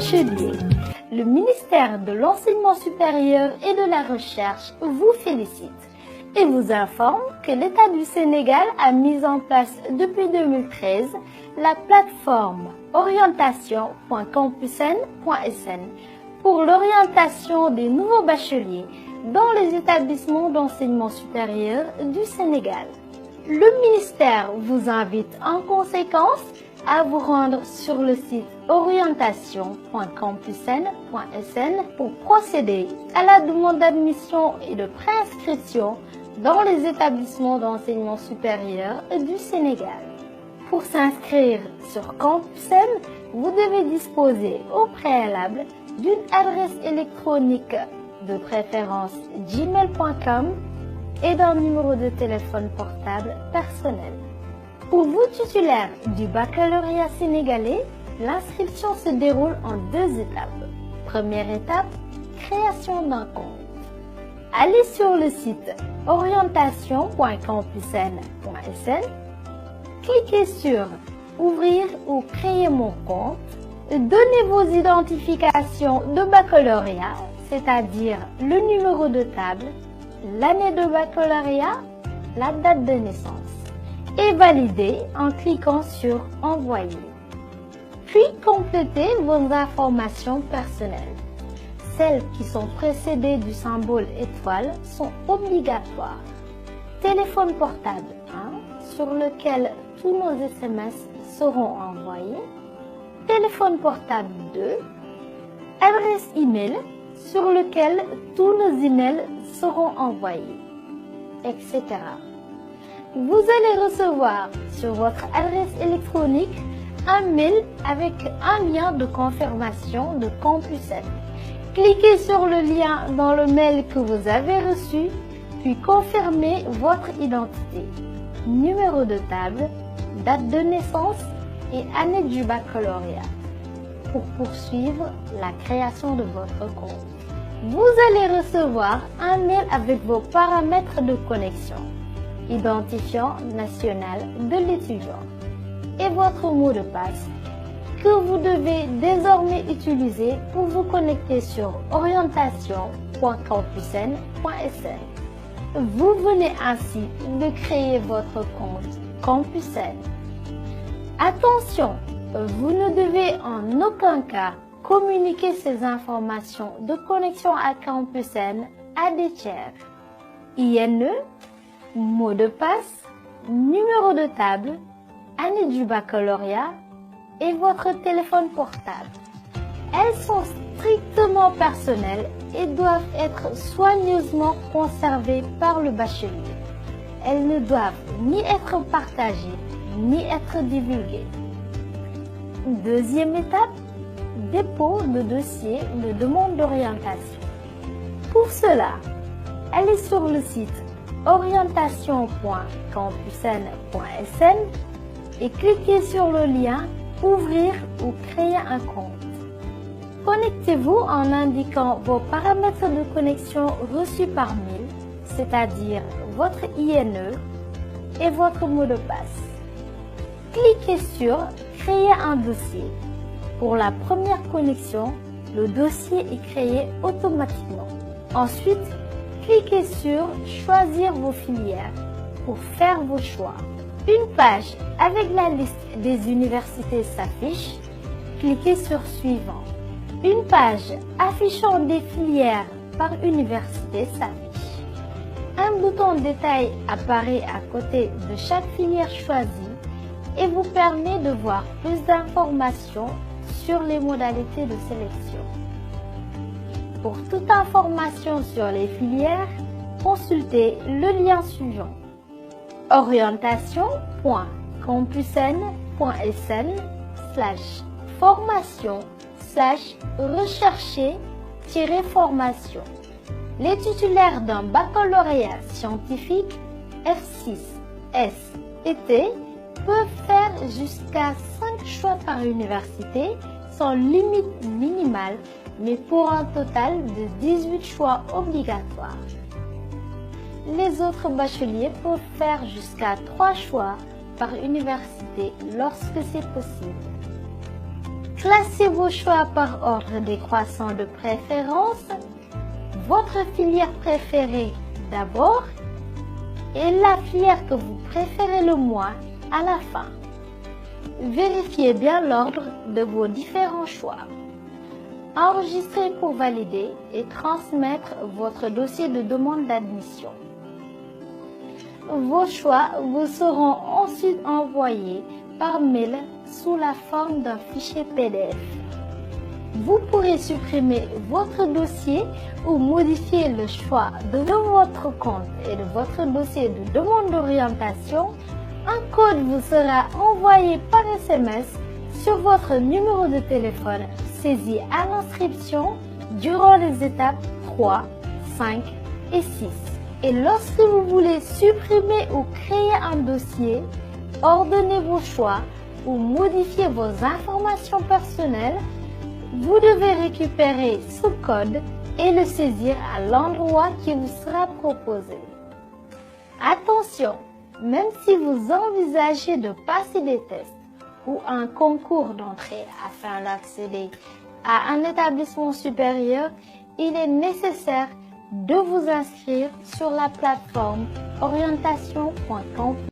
bacheliers, le ministère de l'Enseignement supérieur et de la Recherche vous félicite et vous informe que l'État du Sénégal a mis en place depuis 2013 la plateforme orientation.campusn.sn pour l'orientation des nouveaux bacheliers dans les établissements d'enseignement supérieur du Sénégal. Le ministère vous invite en conséquence à vous rendre sur le site orientation.campusn.sn pour procéder à la demande d'admission et de préinscription dans les établissements d'enseignement supérieur du Sénégal. Pour s'inscrire sur Campusn, vous devez disposer au préalable d'une adresse électronique de préférence gmail.com et d'un numéro de téléphone portable personnel. Pour vous titulaires du baccalauréat sénégalais, l'inscription se déroule en 2 étapes. Première étape, création d'un compte. Allez sur le site orientation.campusn.sn, cliquez sur Ouvrir ou créer mon compte, donnez vos identifications de baccalauréat, c'est-à-dire le numéro de table, l'année de baccalauréat, la date de naissance, et validez en cliquant sur Envoyer. Puis complétez vos informations personnelles. Celles qui sont précédées du symbole étoile sont obligatoires. Téléphone portable 1, sur lequel tous nos SMS seront envoyés. Téléphone portable 2, adresse email sur lequel tous nos emails seront envoyés, etc. Vous allez recevoir sur votre adresse électronique un mail avec un lien de confirmation de Campusn. Cliquez sur le lien dans le mail que vous avez reçu, puis confirmez votre identité, numéro de table, date de naissance et année du baccalauréat pour poursuivre la création de votre compte. Vous allez recevoir un mail avec vos paramètres de connexion, identifiant national de l'étudiant et votre mot de passe que vous devez désormais utiliser pour vous connecter sur orientation.campusn.sn. Vous venez ainsi de créer votre compte Campusn. Attention, vous ne devez en aucun cas communiquer ces informations de connexion à Campusn à des tiers. INE, mot de passe, numéro de table, année du baccalauréat et votre téléphone portable. Elles sont strictement personnelles et doivent être soigneusement conservées par le bachelier. Elles ne doivent ni être partagées ni être divulguées. Deuxième étape, dépôt de dossier de demande d'orientation. Pour cela, allez sur le site orientation.campusn.sn et cliquez sur le lien Ouvrir ou créer un compte. Connectez-vous en indiquant vos paramètres de connexion reçus par mail, c'est-à-dire votre INE et votre mot de passe. Cliquez sur Créer un dossier. Pour la première connexion, le dossier est créé automatiquement. Ensuite, cliquez sur Choisir vos filières pour faire vos choix. Une page avec la liste des universités s'affiche. Cliquez sur Suivant. Une page affichant des filières par université s'affiche. Un bouton Détail apparaît à côté de chaque filière choisie et vous permet de voir plus d'informations sur les modalités de sélection. Pour toute information sur les filières, consultez le lien suivant orientation.campusn.sn/formation/rechercher-formation. Les titulaires d'un baccalauréat scientifique F6, S et T peuvent faire jusqu'à 5 choix par université sans limite minimale, mais pour un total de 18 choix obligatoires. Les autres bacheliers peuvent faire jusqu'à 3 choix par université lorsque c'est possible. Classez vos choix par ordre décroissant de préférence. Votre filière préférée d'abord et la filière que vous préférez le moins à la fin. Vérifiez bien l'ordre de vos différents choix. Enregistrez pour valider et transmettre votre dossier de demande d'admission. Vos choix vous seront ensuite envoyés par mail sous la forme d'un fichier PDF. Vous pourrez supprimer votre dossier ou modifier le choix de votre compte et de votre dossier de demande d'orientation. Un code vous sera envoyé par SMS sur votre numéro de téléphone saisi à l'inscription durant les étapes 3, 5 et 6. Et lorsque vous voulez supprimer ou créer un dossier, ordonnez vos choix ou modifier vos informations personnelles, vous devez récupérer ce code et le saisir à l'endroit qui vous sera proposé. Attention, même si vous envisagez de passer des tests ou un concours d'entrée afin d'accéder à un établissement supérieur, il est nécessaire de vous inscrire sur la plateforme orientation.campus.